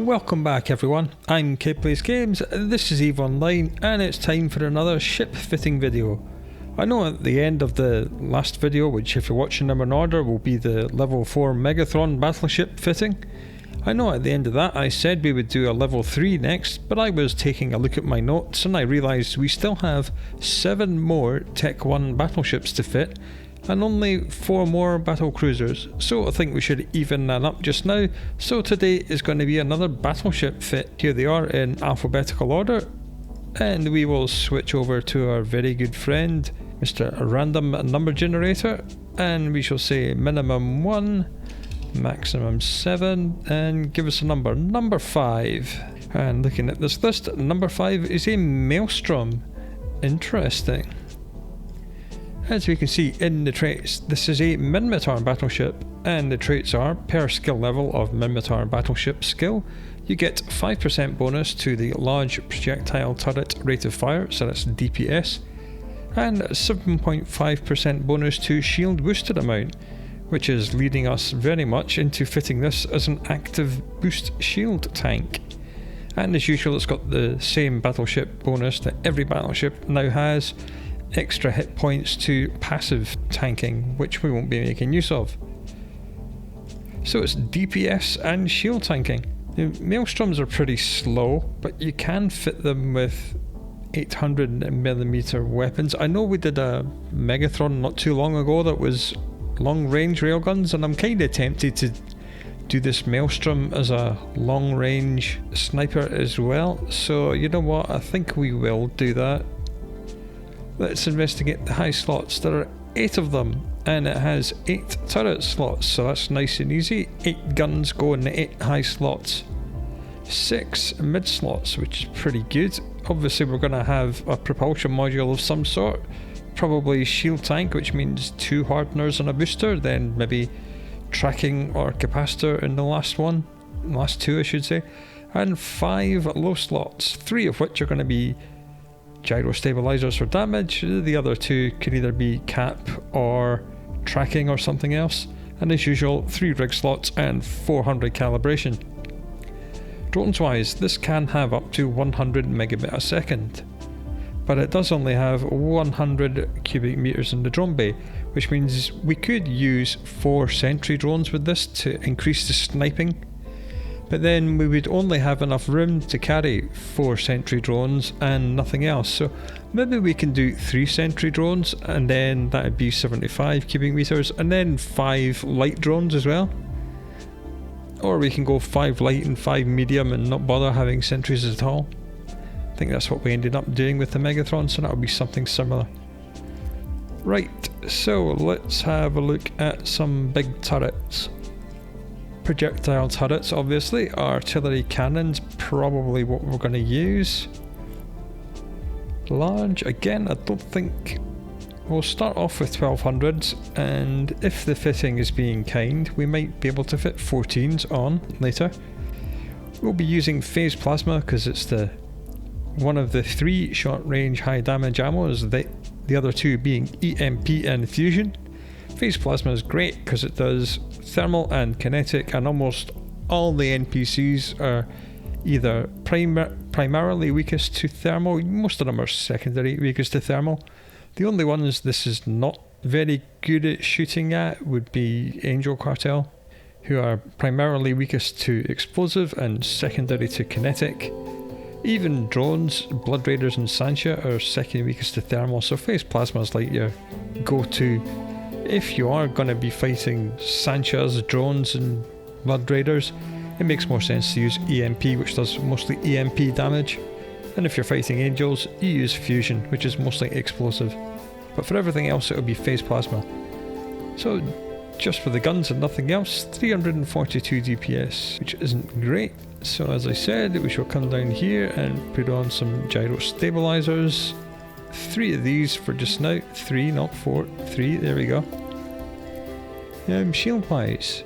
Welcome back everyone, I'm Plays Games, this is EVE Online and it's time for another ship fitting video. I know at the end of the last video, which if you're watching them in order will be the level 4 Megathron Battleship fitting. I know at the end of that I said we would do a level 3 next, but I was taking a look at my notes and I realised we still have 7 more Tech 1 battleships to fit and only 4 more battle cruisers, so I think we should even that up just now. So today is going to be another battleship fit. Here they are in alphabetical order, and we will switch over to our very good friend Mr. Random Number Generator, and we shall say minimum 1, maximum 7, and give us a number 5. And looking at this list, number 5 is a Maelstrom. Interesting. As we can see in the traits, this is a Minmatar battleship, and the traits are per skill level of Minmatar battleship skill. You get 5% bonus to the large projectile turret rate of fire, so that's DPS, and 7.5% bonus to shield boosted amount, which is leading us very much into fitting this as an active boost shield tank. And as usual, it's got the same battleship bonus that every battleship now has. Extra hit points to passive tanking, which we won't be making use of. So it's DPS and shield tanking. The Maelstroms are pretty slow, but you can fit them with 800mm weapons. I know we did a Megathron not too long ago that was long range railguns, and I'm kind of tempted to do this Maelstrom as a long range sniper as well. So you know what, I think we will do that. Let's investigate the high slots. There are 8 of them, and it has 8 turret slots, so that's nice and easy. 8 guns go in the 8 high slots. 6 mid slots, which is pretty good. Obviously we're going to have a propulsion module of some sort, probably shield tank, which means 2 hardeners and a booster, then maybe tracking or capacitor in the last 2 I should say, and 5 low slots, 3 of which are going to be Gyrostabilizers for damage. The other 2 can either be cap or tracking or something else, and as usual 3 rig slots and 400 calibration. Drones wise, this can have up to 100 megabit a second, but it does only have 100 cubic meters in the drone bay, which means we could use 4 sentry drones with this to increase the sniping, but then we would only have enough room to carry 4 sentry drones and nothing else. So maybe we can do 3 sentry drones, and then that would be 75 cubic meters, and then 5 light drones as well. Or we can go 5 light and 5 medium and not bother having sentries at all. I think that's what we ended up doing with the Megathron, so that'll be something similar. Right, so let's have a look at some big turrets. Projectile turrets, obviously. Artillery cannons, probably what we're going to use. Large, again, I don't think... We'll start off with 1200s, and if the fitting is being kind, we might be able to fit 14s on later. We'll be using phase plasma because it's one of the 3 short range high damage ammos, the other 2 being EMP and fusion. Phase plasma is great because it does thermal and kinetic, and almost all the NPCs are either primarily weakest to thermal. Most of them are secondary weakest to thermal. The only ones this is not very good at shooting at would be Angel Cartel, who are primarily weakest to explosive and secondary to kinetic. Even drones, Blood Raiders and Sancha are second weakest to thermal, so phase plasma is like your go-to. If you are going to be fighting Sanchas, drones and Blood Raiders, it makes more sense to use EMP, which does mostly EMP damage. And if you're fighting Angels, you use Fusion, which is mostly explosive. But for everything else it will be phase plasma. So just for the guns and nothing else, 342 DPS, which isn't great. So as I said, we shall come down here and put on some Gyrostabilizers. 3 of these for just now. 3, not 4. 3, there we go. Shield wise,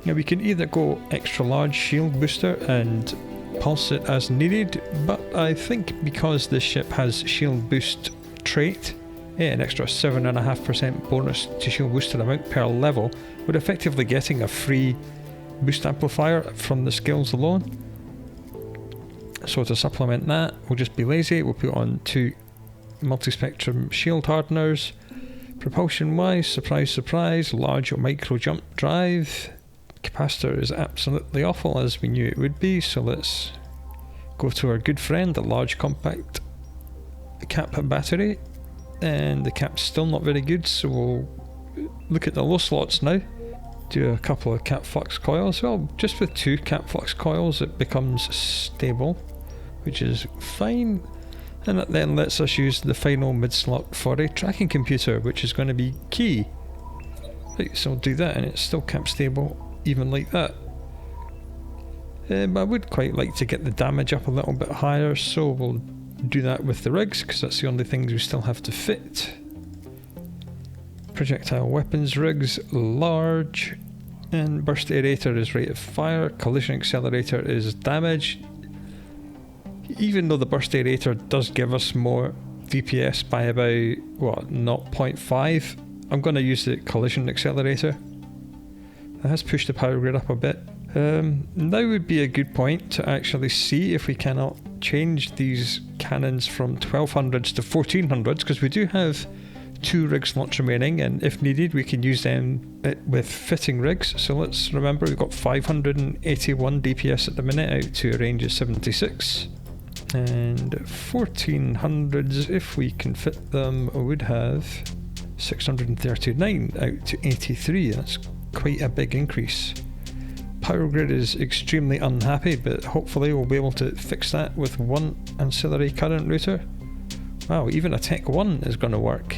now we can either go extra large shield booster and pulse it as needed, but I think because this ship has shield boost trait, an extra 7.5% bonus to shield boosted amount per level, we're effectively getting a free boost amplifier from the skills alone. So to supplement that, we'll just be lazy. We'll put on 2 Multispectrum shield hardeners. Propulsion wise, surprise surprise, large micro jump drive. Capacitor is absolutely awful, as we knew it would be, so let's go to our good friend, the large compact cap battery. And the cap's still not very good, so we'll look at the low slots now. Do a couple of cap flux coils. Well, just with 2 cap flux coils it becomes stable, which is fine. And that then lets us use the final mid slot for a tracking computer, which is going to be key. Right, so I'll do that, and it's still cap stable even like that. But I would quite like to get the damage up a little bit higher, so we'll do that with the rigs, because that's the only things we still have to fit. Projectile weapons rigs, large, and burst aerator is rate of fire, collision accelerator is damage. Even though the burst aerator does give us more DPS by about, what, 0.5, I'm going to use the collision accelerator. That has pushed the power grid up a bit. Now would be a good point to actually see if we cannot change these cannons from 1200s to 1400s, because we do have 2 rig slots remaining, and if needed we can use them with fitting rigs. So let's remember we've got 581 DPS at the minute out to a range of 76, and 1400s, if we can fit them, would have 639 out to 83. That's quite a big increase. Power grid is extremely unhappy, but hopefully we'll be able to fix that with 1 ancillary current router. Wow, even a Tech 1 is going to work.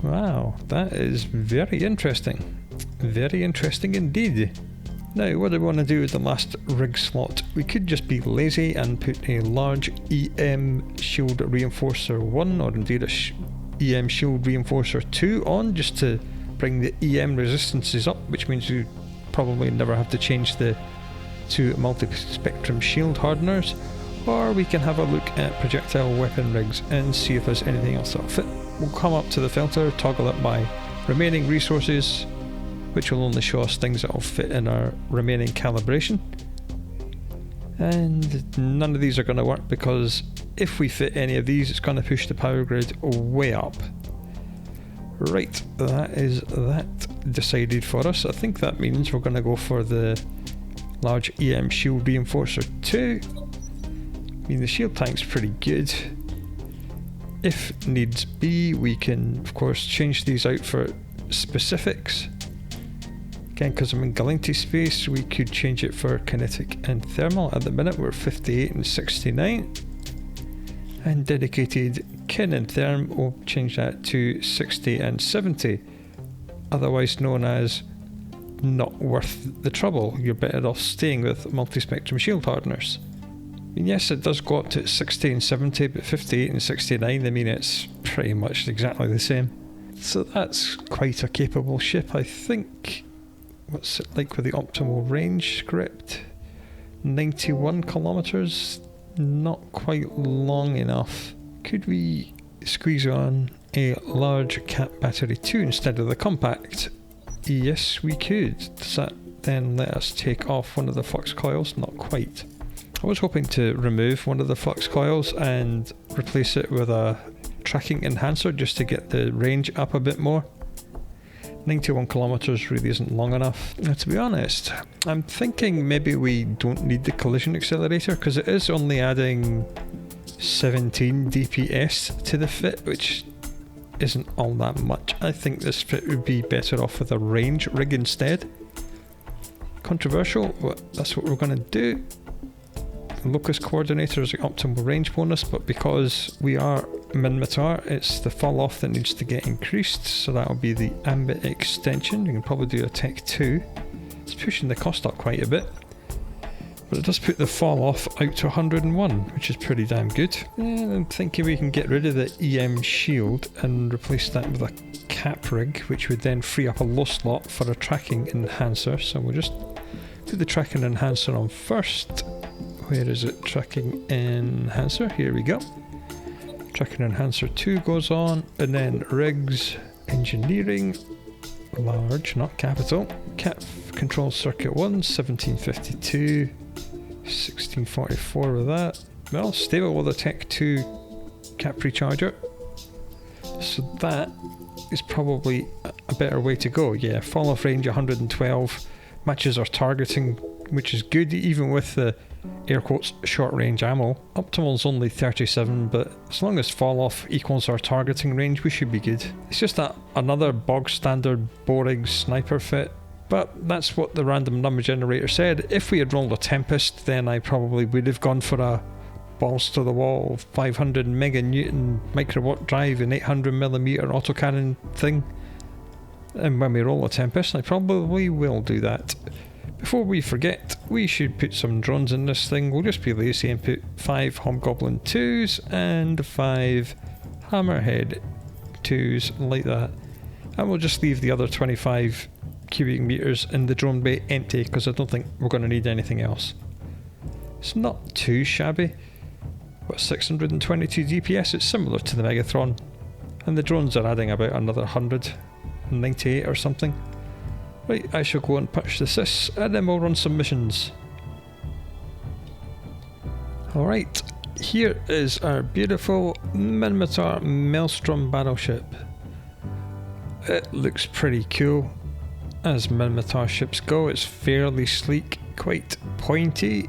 Wow, that is very interesting. Very interesting indeed. Now, what do we want to do with the last rig slot? We could just be lazy and put a large EM Shield Reinforcer 1, or indeed a EM Shield Reinforcer 2 on, just to bring the EM resistances up, which means we probably never have to change the 2 Multispectrum shield hardeners. Or we can have a look at projectile weapon rigs and see if there's anything else that'll fit. We'll come up to the filter, toggle it by remaining resources, which will only show us things that will fit in our remaining calibration. And none of these are going to work, because if we fit any of these, it's going to push the power grid way up. Right, that is that decided for us. I think that means we're going to go for the large EM Shield Reinforcer 2. I mean, the shield tank's pretty good. If needs be, we can of course change these out for specifics. Again, because I'm in Galanti space, we could change it for kinetic and thermal. At the minute we're 58 and 69. And dedicated kin and therm, we'll change that to 60 and 70. Otherwise known as not worth the trouble. You're better off staying with multispectrum shield hardeners. I mean, yes, it does go up to 60 and 70, but 58 and 69, I mean, it's pretty much exactly the same. So that's quite a capable ship, I think. What's it like with the optimal range script? 91 kilometers, not quite long enough. Could we squeeze on a large Cap Battery 2 instead of the compact? Yes, we could. Does that then let us take off one of the flux coils? Not quite. I was hoping to remove one of the flux coils and replace it with a tracking enhancer just to get the range up a bit more. 91 kilometers really isn't long enough. Now, to be honest, I'm thinking maybe we don't need the collision accelerator, because it is only adding 17 DPS to the fit, which isn't all that much. I think this fit would be better off with a range rig instead. Controversial, but that's what we're going to do. The locus coordinator is the optimal range bonus, but because we are Minmatar, it's the fall off that needs to get increased, so that'll be the ambit extension. You can probably do a Tech 2. It's pushing the cost up quite a bit, but it does put the fall off out to 101, which is pretty damn good. And I'm thinking we can get rid of the EM shield and replace that with a cap rig, which would then free up a low slot for a tracking enhancer. So we'll just do the tracking enhancer on first. Where is it? Tracking enhancer, here we go. Tracking enhancer 2 goes on, and then rigs, engineering, large, not capital, Cap control circuit 1, 1752, 1644 with that. Well, stable with a Tech 2 cap recharger. So that is probably a better way to go. Yeah, fall off range 112, matches our targeting, which is good even with the air quotes short range ammo. Optimal's only 37, but as long as fall off equals our targeting range, we should be good. It's just that another bog standard boring sniper fit, but that's what the random number generator said. If we had rolled a Tempest, then I probably would have gone for a balls to the wall 500 mega newton microwatt drive and 800mm autocannon thing. And when we roll a Tempest, I probably will do that. Before we forget, we should put some drones in this thing. We'll just be lazy and put 5 Hobgoblin 2s and 5 Hammerhead 2s like that. And we'll just leave the other 25 cubic meters in the drone bay empty because I don't think we're going to need anything else. It's not too shabby. But 622 DPS, it's similar to the Megathron. And the drones are adding about another 198 or something. Right, I shall go and punch the sys and then we'll run some missions. Alright, here is our beautiful Minotaur Maelstrom battleship. It looks pretty cool. As Minotaur ships go, it's fairly sleek, quite pointy.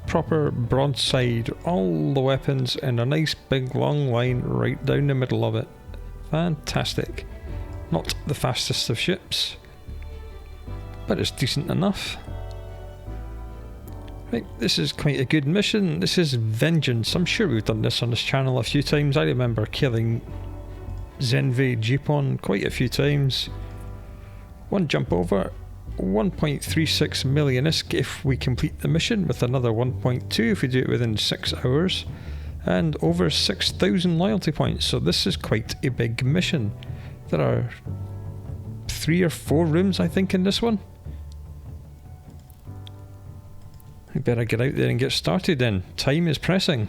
Proper broadside, all the weapons in a nice big long line right down the middle of it. Fantastic. Not the fastest of ships, but it's decent enough. Right, this is quite a good mission. This is Vengeance. I'm sure we've done this on this channel a few times. I remember killing Zenve Jeepon quite a few times. One jump over, 1.36 million ISK if we complete the mission, with another 1.2 if we do it within 6 hours, and over 6,000 loyalty points. So this is quite a big mission. There are 3 or 4 rooms I think in this one. We better get out there and get started then. Time is pressing.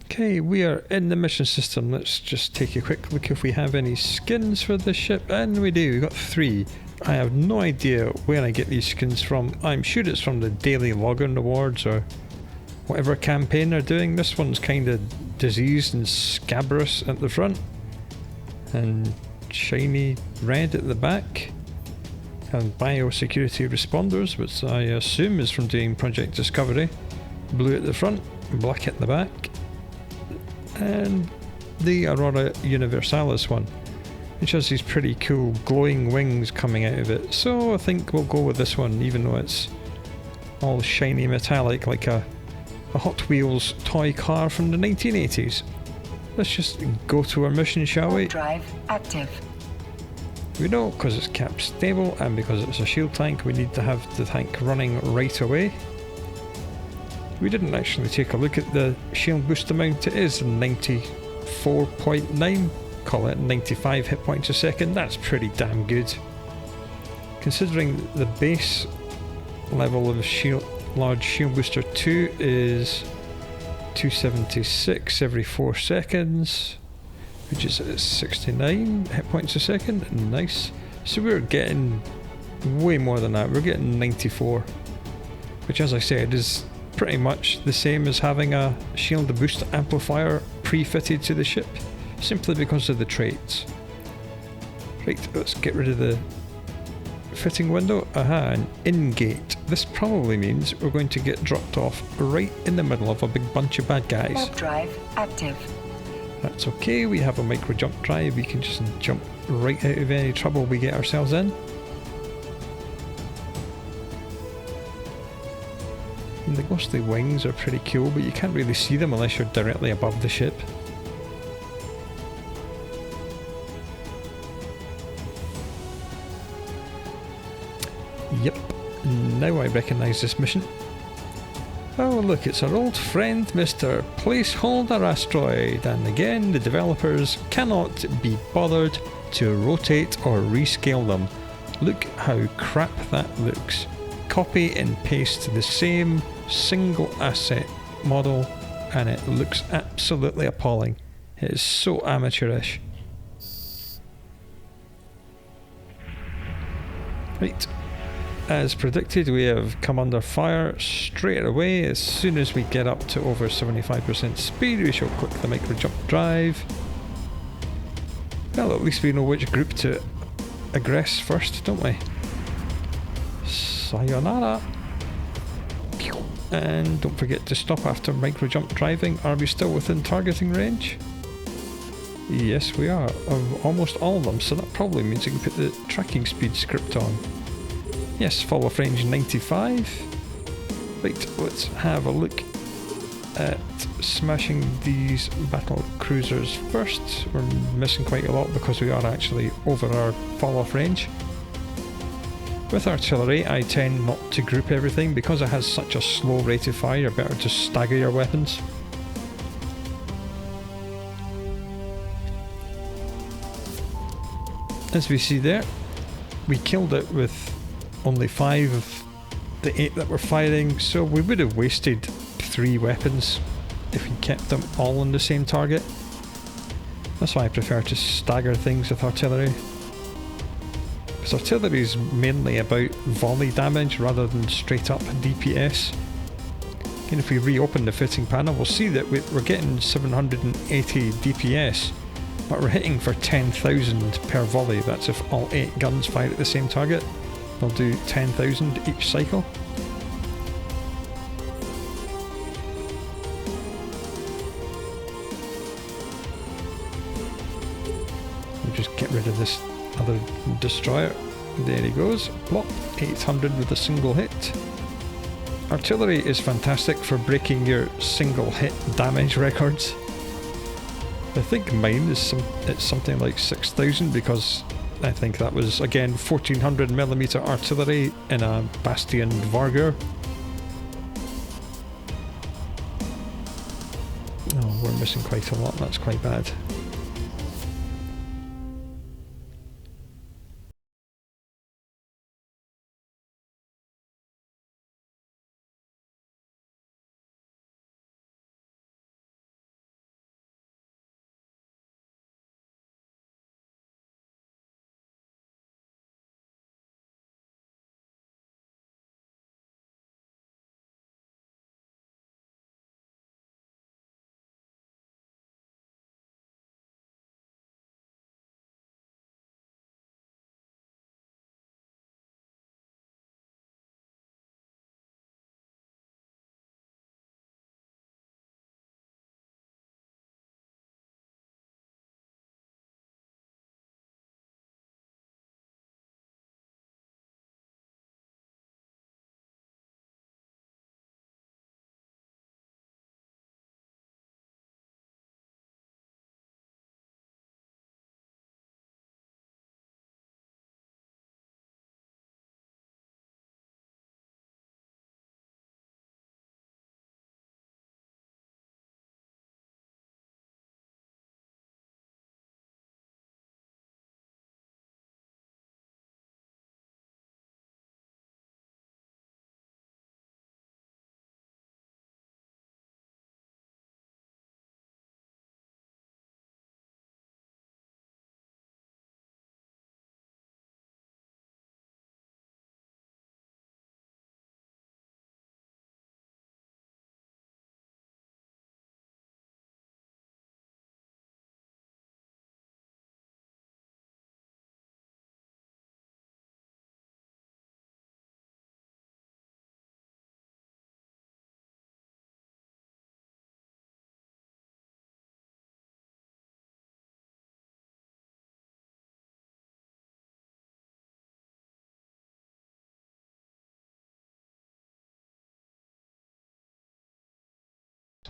Okay, we are in the mission system. Let's just take a quick look if we have any skins for the ship, and we do. We've got 3. I have no idea where I get these skins from. I'm sure it's from the daily login rewards or whatever campaign they're doing. This one's kind of diseased and scabrous at the front and shiny red at the back, and biosecurity responders, which I assume is from doing Project Discovery. Blue at the front, black at the back, and the Aurora Universalis one, which has these pretty cool glowing wings coming out of it. So I think we'll go with this one, even though it's all shiny metallic like a Hot Wheels toy car from the 1980s. Let's just go to our mission, shall we? Drive active. We know, because it's cap stable and because it's a shield tank, we need to have the tank running right away. We didn't actually take a look at the shield boost amount. It is 94.9, call it 95 hit points a second. That's pretty damn good. Considering the base level of large shield booster 2 is 276 every 4 seconds, which is 69 hit points a second. Nice. So we're getting way more than that. We're getting 94, which, as I said, is pretty much the same as having a shield boost amplifier pre-fitted to the ship, simply because of the traits. Right, let's get rid of the fitting window. Aha, an in-gate. This probably means we're going to get dropped off right in the middle of a big bunch of bad guys. Warp drive active. That's okay, we have a micro jump drive. We can just jump right out of any trouble we get ourselves in. And the ghostly wings are pretty cool, but you can't really see them unless you're directly above the ship. Yep, now I recognise this mission. Oh look, it's our old friend Mr. Placeholder Asteroid, and again the developers cannot be bothered to rotate or rescale them. Look how crap that looks. Copy and paste the same single asset model and it looks absolutely appalling. It is so amateurish. Right. As predicted, we have come under fire straight away. As soon as we get up to over 75% speed, we shall click the micro jump drive. Well, at least we know which group to aggress first, don't we? Sayonara! And don't forget to stop after micro jump driving. Are we still within targeting range? Yes, we are, of almost all of them, so that probably means we can put the tracking speed script on. Yes, fall off range 95. Right, let's have a look at smashing these battle cruisers first. We're missing quite a lot because we are actually over our fall off range. With artillery, I tend not to group everything because it has such a slow rate of fire. Better to stagger your weapons. As we see there, we killed it with only 5 of the 8 that were firing, so we would have wasted 3 weapons if we kept them all on the same target. That's why I prefer to stagger things with artillery. Because artillery is mainly about volley damage rather than straight up DPS. And if we reopen the fitting panel, we'll see that we're getting 780 DPS, but we're hitting for 10,000 per volley. That's if all 8 guns fire at the same target. They'll do 10,000 each cycle. We'll just get rid of this other destroyer. There he goes. Plop. 800 with a single hit. Artillery is fantastic for breaking your single hit damage records. I think mine is it's something like 6,000 because I think that was again 1400mm artillery in a Bastion Vargur. Oh, we're missing quite a lot, that's quite bad.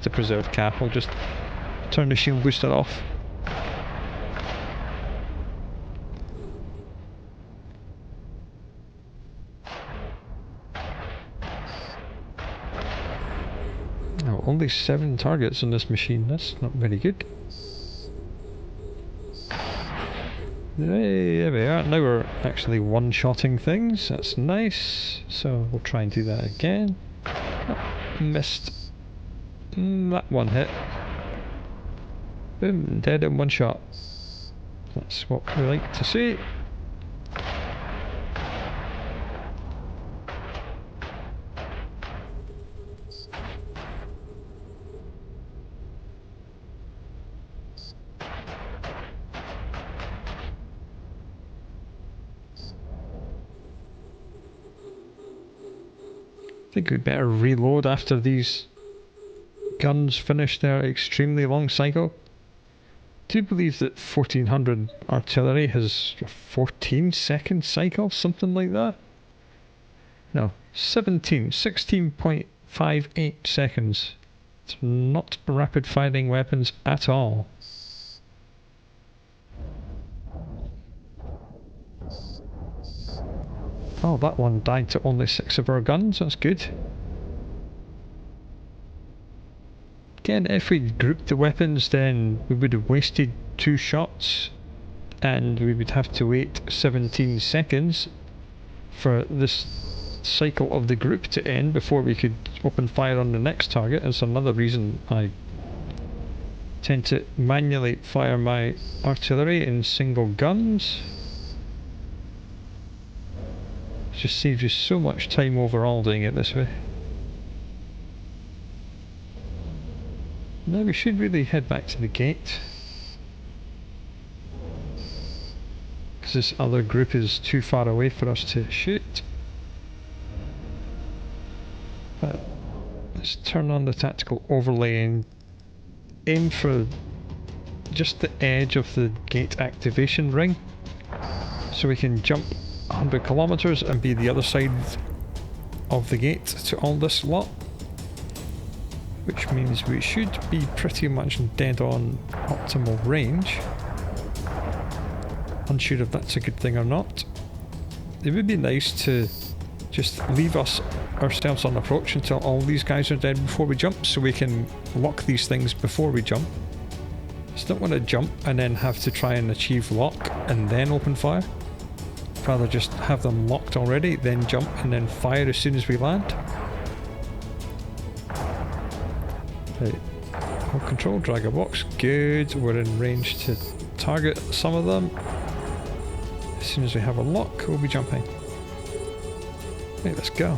To preserve cap, I'll just turn the shield booster off. Oh, only 7 targets on this machine, that's not very good. Hey, there we are, now we're actually one-shotting things, that's nice. So we'll try and do that again. Oh, missed. That one hit. Boom, dead in one shot. That's what we like to see. think we better reload after these guns finish their extremely long cycle. Do you believe that 1400 artillery has a 14-second cycle? Something like that? No, 16.58 seconds. It's not rapid firing weapons at all. Oh, that one died to only 6 of our guns, that's good. Again, if we grouped the weapons, then we would have wasted 2 shots and we would have to wait 17 seconds for this cycle of the group to end before we could open fire on the next target. That's another reason I tend to manually fire my artillery in single guns. It just saves you so much time overall doing it this way. Now we should really head back to the gate, because this other group is too far away for us to shoot. But let's turn on the tactical overlay and aim for just the edge of the gate activation ring, so we can jump 100 kilometers and be the other side of the gate to all this lot. Which means we should be pretty much dead on optimal range. Unsure if that's a good thing or not. It would be nice to just leave ourselves on approach until all these guys are dead before we jump, so we can lock these things before we jump. Just don't want to jump and then have to try and achieve lock and then open fire. Rather just have them locked already, then jump and then fire as soon as we land. Right. Hold control, drag a box, good. We're in range to target some of them. As soon as we have a lock, we'll be jumping. Right, let's go.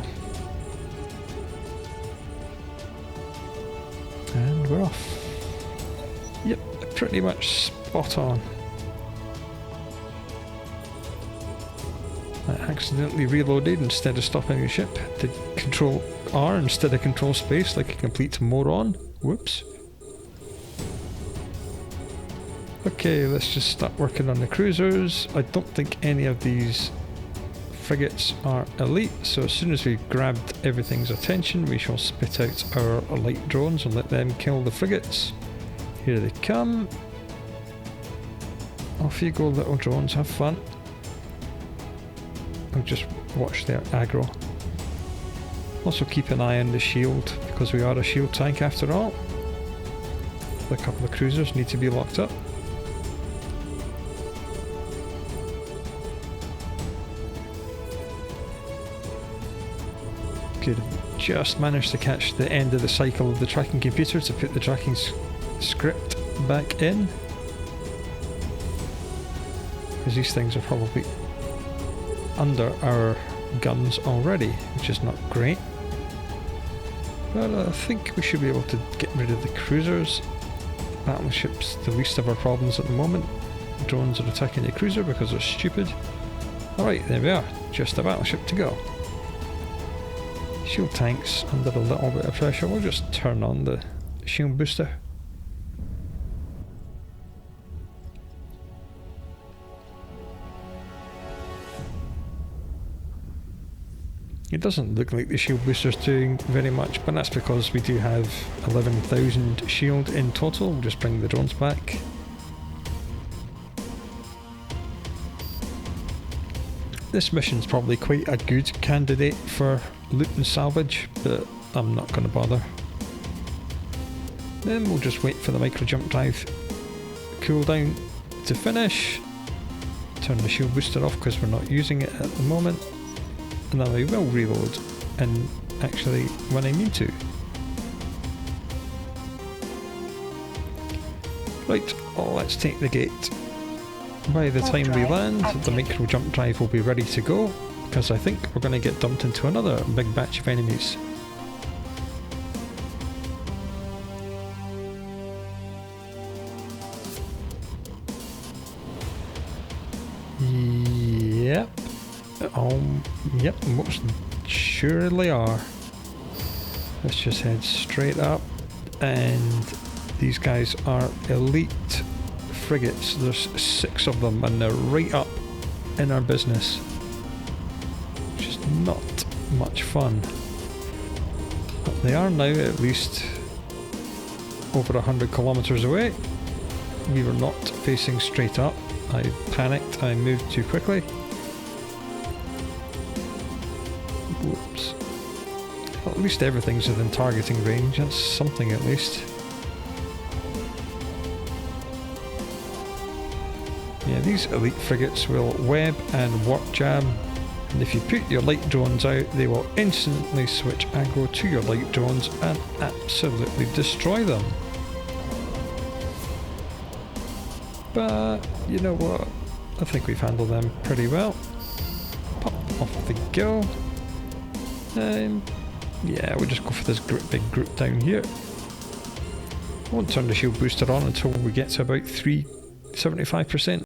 And we're off. Yep, pretty much spot on. I accidentally reloaded instead of stopping the ship. Did Control R instead of Control Space like a complete moron. Whoops. Okay, let's just start working on the cruisers. I don't think any of these frigates are elite, so as soon as we've grabbed everything's attention, we shall spit out our light drones and let them kill the frigates. Here they come. Off you go, little drones, have fun. I'll just watch their aggro. Also keep an eye on the shield, because we are a shield tank after all. A couple of cruisers need to be locked up. Good. Just managed to catch the end of the cycle of the tracking computer to put the tracking script back in. Because these things are probably under our guns already, which is not great. But I think we should be able to get rid of the cruisers. Battleship's the least of our problems at the moment. Drones are attacking the cruiser because they're stupid. Alright, there we are. Just a battleship to go. Shield tanks under a little bit of pressure. We'll just turn on the shield booster. It doesn't look like the shield booster's doing very much, but that's because we do have 11,000 shield in total. We'll just bring the drones back. This mission's probably quite a good candidate for loot and salvage, but I'm not going to bother. Then we'll just wait for the micro jump drive cooldown to finish. Turn the shield booster off because we're not using it at the moment. And then I will reload, and actually when I need to. Right, let's take the gate. By the time we land, the micro jump drive will be ready to go, because I think we're going to get dumped into another big batch of enemies. Yep. Yep, most surely are. Let's just head straight up, and these guys are elite frigates. There's 6 of them and they're right up in our business. Just not much fun. But they are now at least over 100 kilometers away. We were not facing straight up. I panicked, I moved too quickly. Whoops. Well, at least everything's within targeting range, that's something at least. Yeah, these elite frigates will web and warp jam, and if you put your light drones out, they will instantly switch aggro to your light drones and absolutely destroy them. But, you know what, I think we've handled them pretty well. Pop off they go. Yeah, we'll just go for this big group down here. I won't turn the shield booster on until we get to about 375%.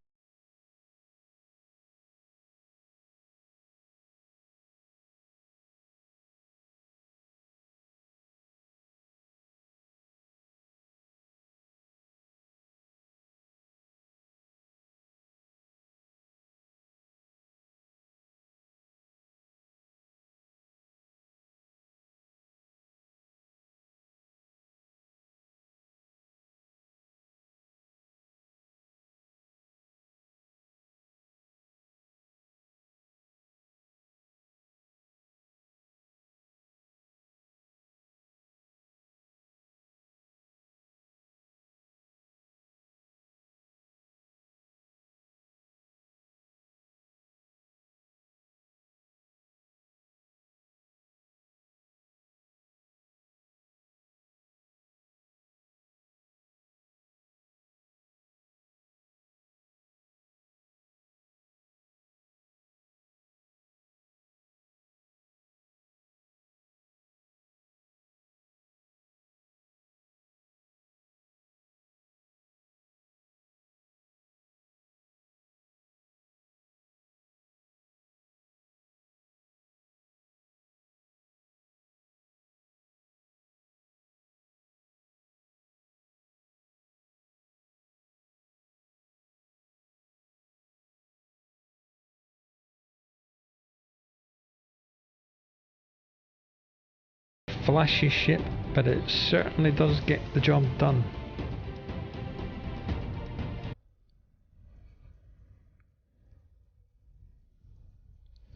Flashy ship, but it certainly does get the job done.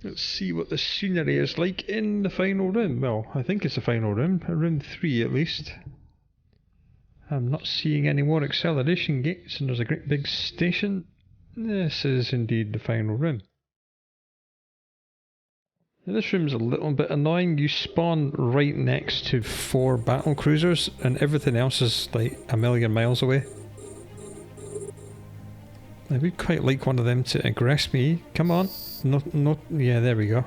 Let's see what the scenery is like in the final room. Well, I think it's the final room, room 3 at least. I'm not seeing any more acceleration gates, and there's a great big station. This is indeed the final room. Now, this room's a little bit annoying. You spawn right next to 4 battle cruisers and everything else is like a million miles away. I would quite like one of them to aggress me. Come on. No, yeah, there we go.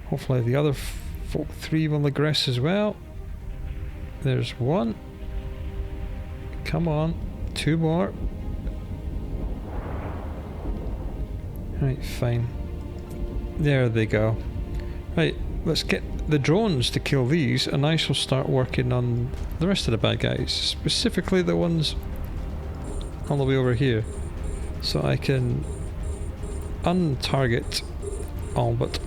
Hopefully the other 3 will aggress as well. There's 1. Come on. 2 more. Right, fine. There they go. Right, let's get the drones to kill these and I shall start working on the rest of the bad guys. Specifically the ones all the way over here. So I can untarget all but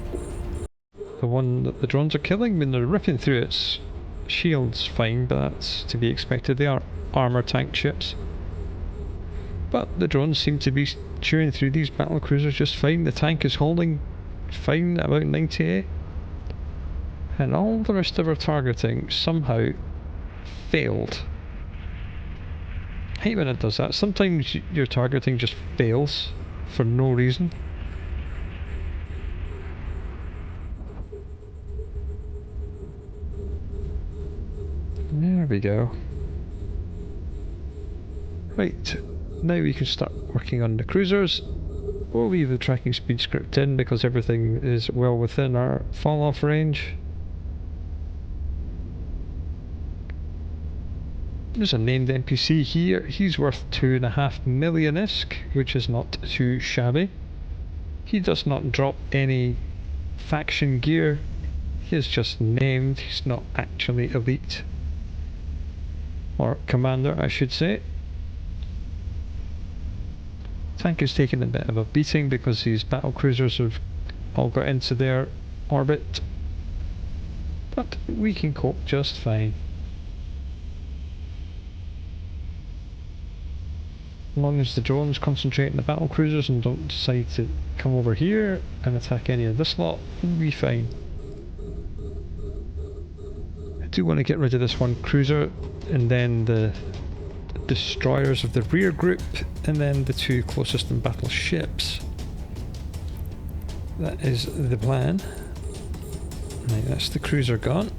the one that the drones are killing. I mean, they're ripping through its shields fine, but that's to be expected. They are armour tank ships. But the drones seem to be chewing through these battle cruisers just fine. The tank is holding fine at about 98. And all the rest of our targeting somehow failed. I hate when it does that. Sometimes your targeting just fails for no reason. There we go. Right, now we can start working on the cruisers. We'll leave the tracking speed script in because everything is well within our fall off range. There's a named NPC here. He's worth 2.5 million ISK, which is not too shabby. He does not drop any faction gear. He is just named, he's not actually elite. Or commander, I should say. Tank is taking a bit of a beating because these battle cruisers have all got into their orbit. But we can cope just fine. As long as the drones concentrate on the battle cruisers and don't decide to come over here and attack any of this lot, we'll be fine. I do want to get rid of this one cruiser and then the destroyers of the rear group and then the two closest in battleships. That is the plan. Right, that's the cruiser gone.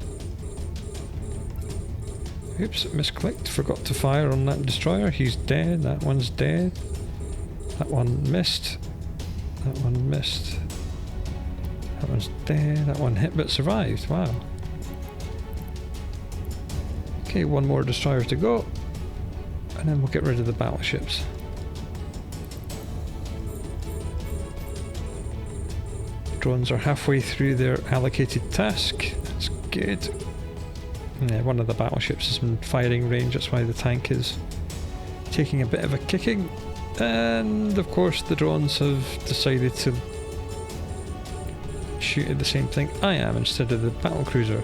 Oops, misclicked, forgot to fire on that destroyer. He's dead, that one's dead. That one missed. That one missed. That one's dead, that one hit but survived, wow. Okay, one more destroyer to go. And then we'll get rid of the battleships. Drones are halfway through their allocated task. That's good. Yeah, one of the battleships is in firing range, that's why the tank is taking a bit of a kicking. And of course the drones have decided to shoot at the same thing I am instead of the battlecruiser.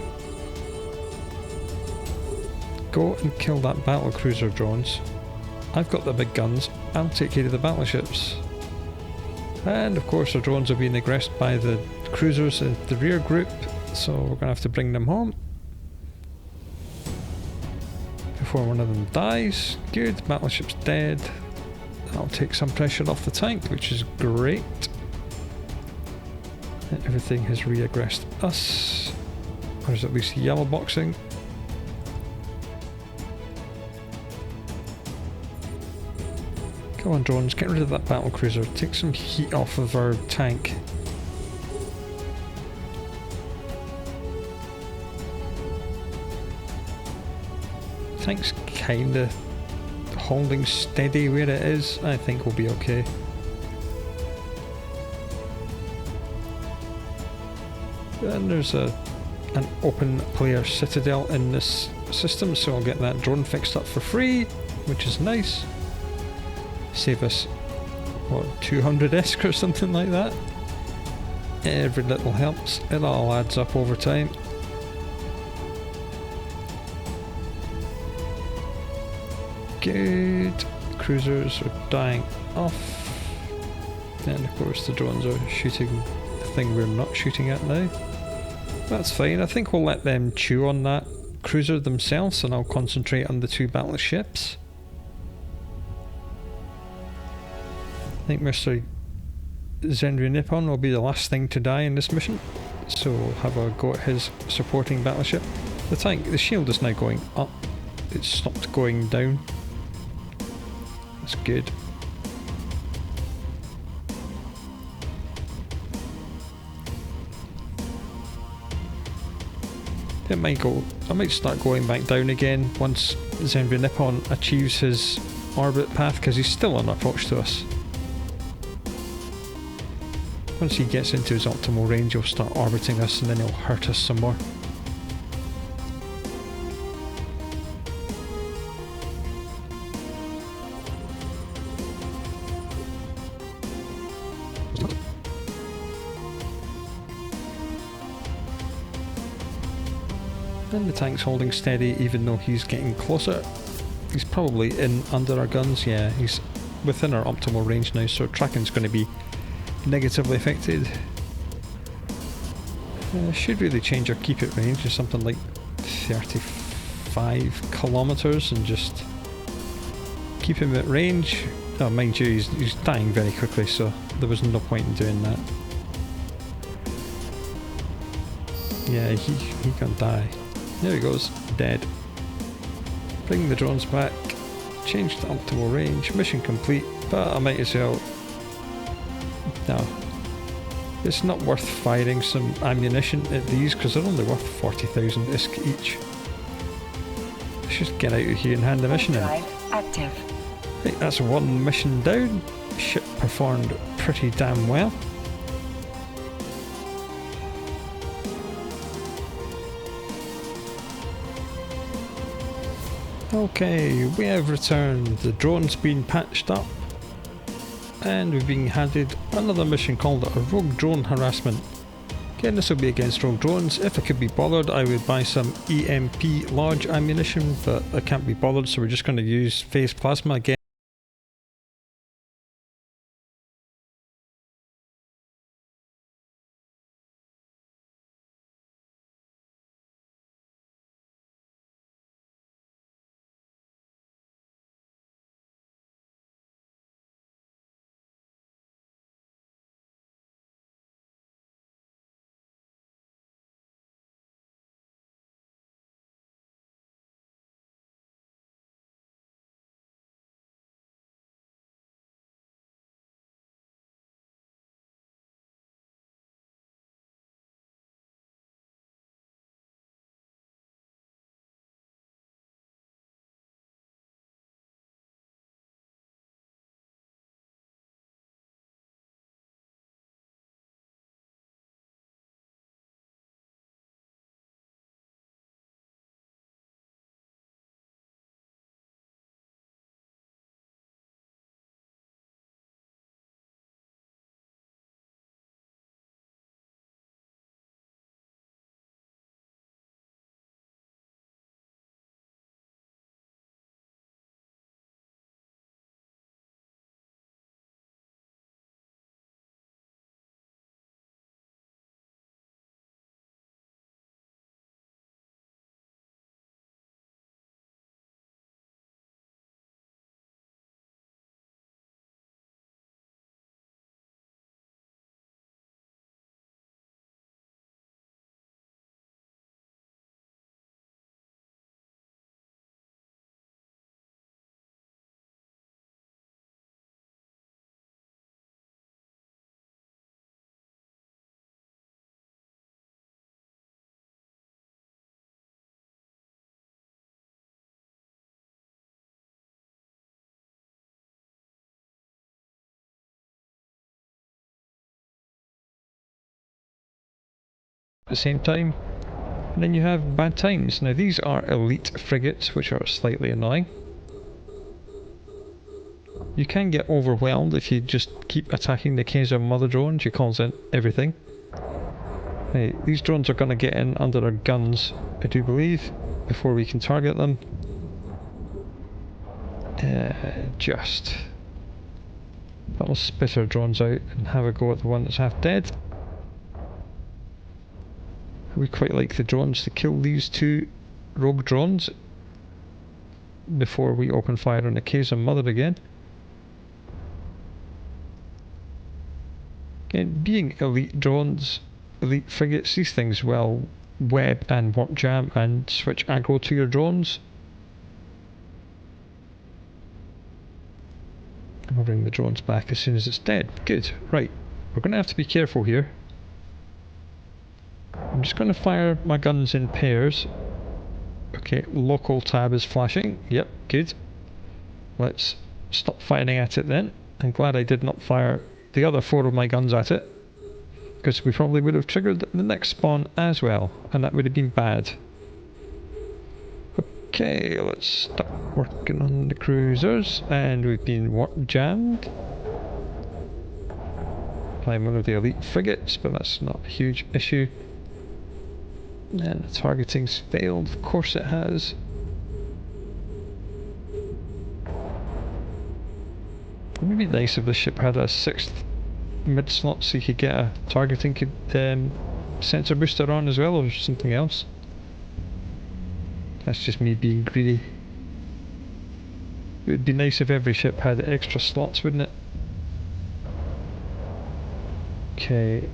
Go and kill that battlecruiser, drones. I've got the big guns, I'll take care of the battleships. And of course our drones are being aggressed by the cruisers in the rear group, so we're going to have to bring them home before one of them dies. Good, battleship's dead. That'll take some pressure off the tank, which is great. And everything has re-aggressed us. There's at least yellow boxing. Come on drones, get rid of that battlecruiser, take some heat off of our tank. Tank's kinda holding steady where it is, I think we'll be okay. And there's an open player citadel in this system, so I'll get that drone fixed up for free, which is nice. Save us, what, 200 ESC or something like that? Every little helps, it all adds up over time. Good, cruisers are dying off. And of course the drones are shooting the thing we're not shooting at now. That's fine, I think we'll let them chew on that cruiser themselves and I'll concentrate on the two battleships. I think Mr. Zenryu Nippon will be the last thing to die in this mission, so we'll have a go at his supporting battleship. The tank, the shield is now going up, it's stopped going down. That's good. It might go, I might start going back down again once Zenryu Nippon achieves his orbit path, because he's still on approach to us. Once he gets into his optimal range, he'll start orbiting us and then he'll hurt us some more. And the tank's holding steady even though he's getting closer. He's probably in under our guns, yeah, he's within our optimal range now, so tracking's going to be negatively affected. Should really change our keep it range to something like 35 kilometers and just keep him at range. Oh, mind you, he's dying very quickly, so there was no point in doing that. Yeah, he can die. There he goes, dead. Bring the drones back, change the optimal range, mission complete, but I might as well. No, it's not worth firing some ammunition at these because they're only worth 40,000 ISK each. Let's just get out of here and hand the mission in. Active. Right, that's one mission down. Ship performed pretty damn well. Okay, we have returned. The drone's been patched up. And we've been handed another mission called a Rogue Drone Harassment. Again, this will be against rogue drones. If I could be bothered, I would buy some EMP large ammunition, but I can't be bothered, so we're just going to use phase plasma again. At the same time, and then you have bad times. Now these are elite frigates, which are slightly annoying. You can get overwhelmed if you just keep attacking the case of mother drones. She calls in everything. Hey, these drones are going to get in under our guns, I do believe, before we can target them. Just that'll spit our drones out and have a go at the one that's half dead. We quite like the drones to kill these two rogue drones before we open fire on the case of mother again. Again, being elite drones, elite frigates, these things will web and warp jam and switch aggro to your drones. I'll bring the drones back as soon as it's dead. Good. Right, we're going to have to be careful here. I'm just going to fire my guns in pairs. Okay, local tab is flashing. Yep, good. Let's stop firing at it then. I'm glad I did not fire the other 4 of my guns at it, because we probably would have triggered the next spawn as well, and that would have been bad. Okay, let's start working on the cruisers, and we've been warp jammed by one of the elite frigates, but that's not a huge issue. And the targeting's failed, of course it has. It would be nice if the ship had a 6th mid slot so you could get a targeting sensor booster on as well, or something else. That's just me being greedy. It would be nice if every ship had extra slots, wouldn't it? Okay.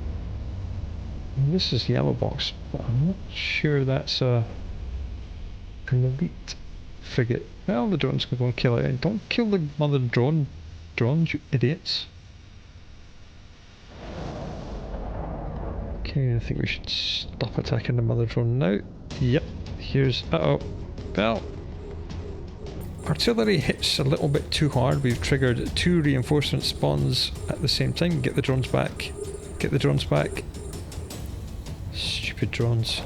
This is yellow box, but I'm not sure that's an elite frigate. Well, the drones can go and kill it. And don't kill the mother drones, you idiots. Okay, I think we should stop attacking the mother drone now. Yep, here's... uh-oh. Well, artillery hits a little bit too hard. We've triggered 2 reinforcement spawns at the same time. Get the drones back. Get the drones back. Stupid drones.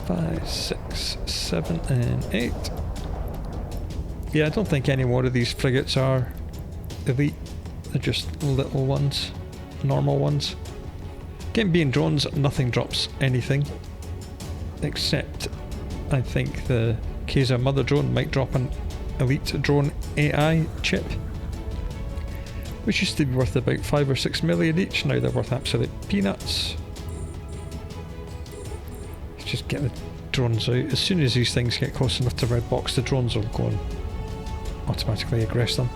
5, 6, 7. 7 and 8. Yeah, I don't think any more of these frigates are elite. They're just little ones, normal ones. Again, being drones, nothing drops anything. Except, I think the Kaiser mother drone might drop an elite drone AI chip, which used to be worth about 5 or 6 million each. Now they're worth absolute peanuts. Let's just get the drones out. As soon as these things get close enough to red box, the drones will go and automatically aggress them.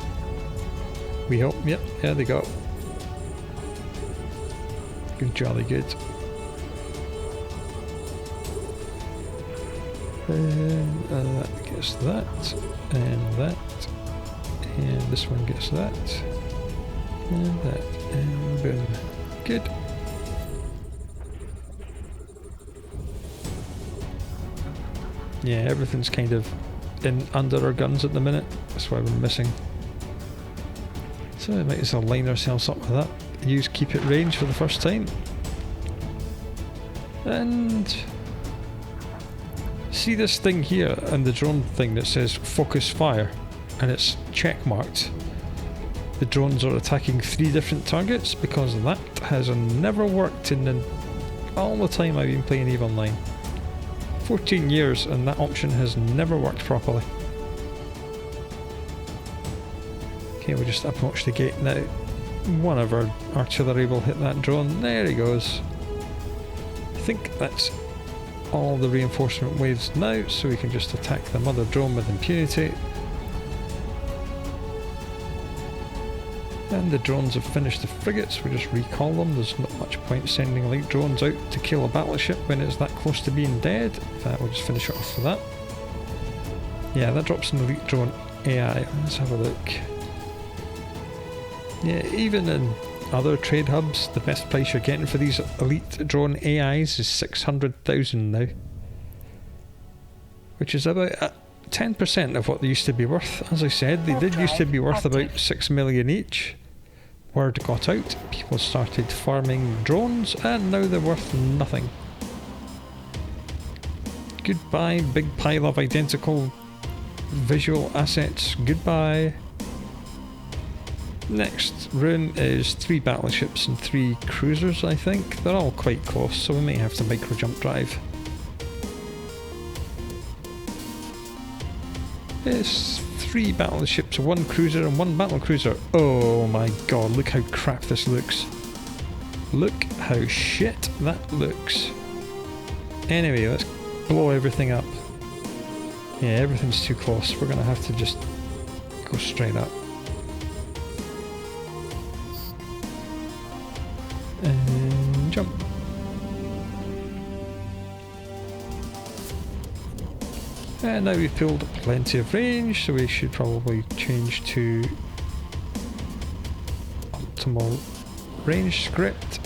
We hope. Yep, there they go. Good, jolly good. And that gets that, and that, and this one gets that, and that, and boom. Good. Yeah, everything's kind of in under our guns at the minute. That's why we're missing. So we might as well line ourselves up with that. Use keep it range for the first time. And see this thing here and the drone thing that says focus fire, and it's check marked. The drones are attacking 3 different targets, because that has never worked in all the time I've been playing EVE Online. 14 years and that option has never worked properly. Okay, we'll just approach the gate now. One of our artillery will hit that drone. There he goes. I think that's all the reinforcement waves now, so we can just attack the mother drone with impunity. And the drones have finished the frigates, we just recall them. There's not much point sending elite drones out to kill a battleship when it's that close to being dead. In fact, we'll just finish it off with that. Yeah, that drops an elite drone AI. Let's have a look. Yeah, even in other trade hubs, the best price you're getting for these elite drone AIs is 600,000 now. Which is about 10% of what they used to be worth. As I said, they did used to be worth about 6 million each. Word got out, people started farming drones, and now they're worth nothing. Goodbye, big pile of identical visual assets. Goodbye. Next rune is 3 battleships and 3 cruisers, I think. They're all quite close, so we may have to micro jump drive. It's 3 battleships, 1 cruiser and 1 battle cruiser. Oh my god, look how crap this looks. Look how shit that looks. Anyway, let's blow everything up. Yeah, everything's too close. We're gonna have to just go straight up. And jump. And now we've pulled plenty of range, so we should probably change to optimal range script.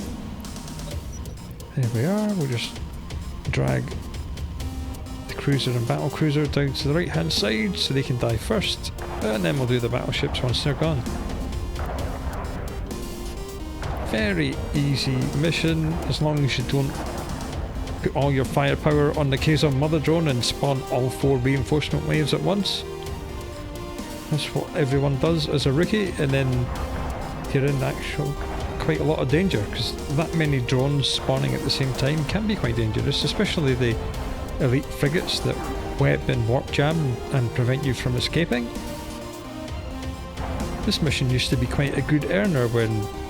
There we are. We'll just drag the cruiser and battle cruiser down to the right hand side so they can die first, and then we'll do the battleships once they're gone. Very easy mission, as long as you don't put all your firepower on the Kaiser mother drone and spawn all 4 reinforcement waves at once. That's what everyone does as a rookie, and then you're in actual quite a lot of danger, because that many drones spawning at the same time can be quite dangerous, especially the elite frigates that web and warp jam and prevent you from escaping. This mission used to be quite a good earner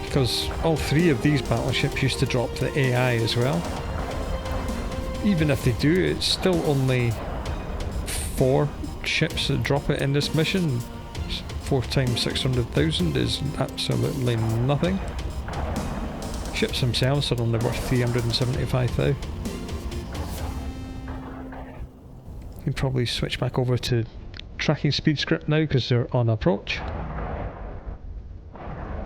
because all 3 of these battleships used to drop the AI as well. Even if they do, it's still only 4 ships that drop it in this mission. 4 times 600,000 is absolutely nothing. Ships themselves are only worth 375,000. You can probably switch back over to tracking speed script now because they're on approach.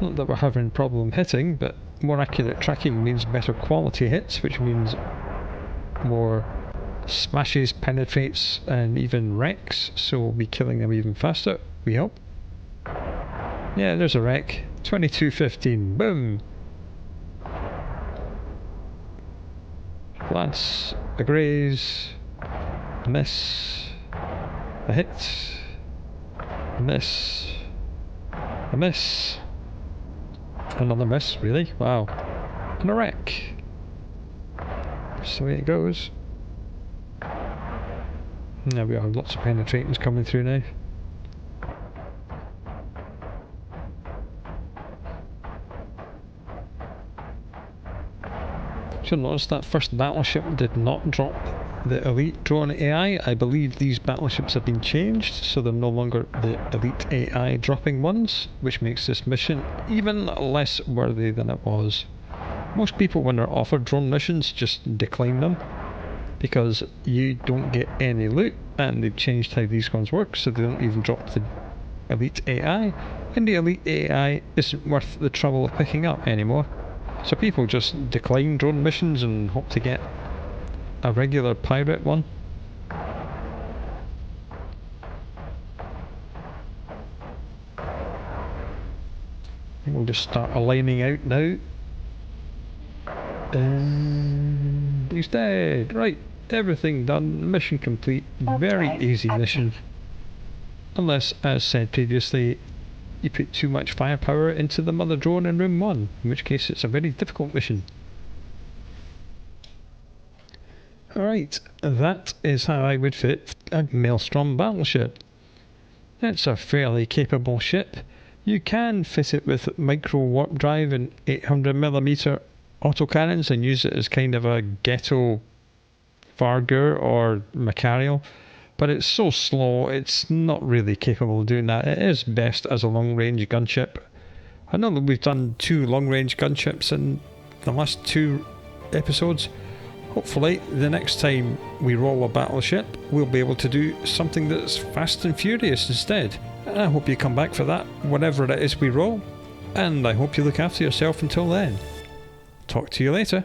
Not that we're having a problem hitting, but more accurate tracking means better quality hits, which means more smashes, penetrates, and even wrecks, so we'll be killing them even faster, we hope. Yeah, there's a wreck. 2215, boom! Lance agrees. A miss. A hit. A miss. A miss. Another miss, really? Wow. And a wreck. That's the way it goes. There we are, lots of penetratings coming through now. You'll notice that first battleship did not drop the elite drone AI. I believe these battleships have been changed, so they're no longer the elite AI dropping ones, which makes this mission even less worthy than it was. Most people, when they're offered drone missions, just decline them because you don't get any loot, and they've changed how these ones work, so they don't even drop the elite AI, and the elite AI isn't worth the trouble of picking up anymore. So people just decline drone missions and hope to get a regular pirate one. We'll just start aligning out now. And he's dead. Right, everything done. Mission complete. Very easy mission. Unless, as said previously, you put too much firepower into the mother drone in room 1, in which case it's a very difficult mission. Alright, that is how I would fit a Maelstrom battleship. It's a fairly capable ship. You can fit it with micro warp drive and 800mm autocannons and use it as kind of a ghetto Vargur or Macariel. But it's so slow, it's not really capable of doing that. It is best as a long-range gunship. I know that we've done 2 long-range gunships in the last 2 episodes. Hopefully, the next time we roll a battleship, we'll be able to do something that's fast and furious instead. And I hope you come back for that, whatever it is we roll. And I hope you look after yourself until then. Talk to you later.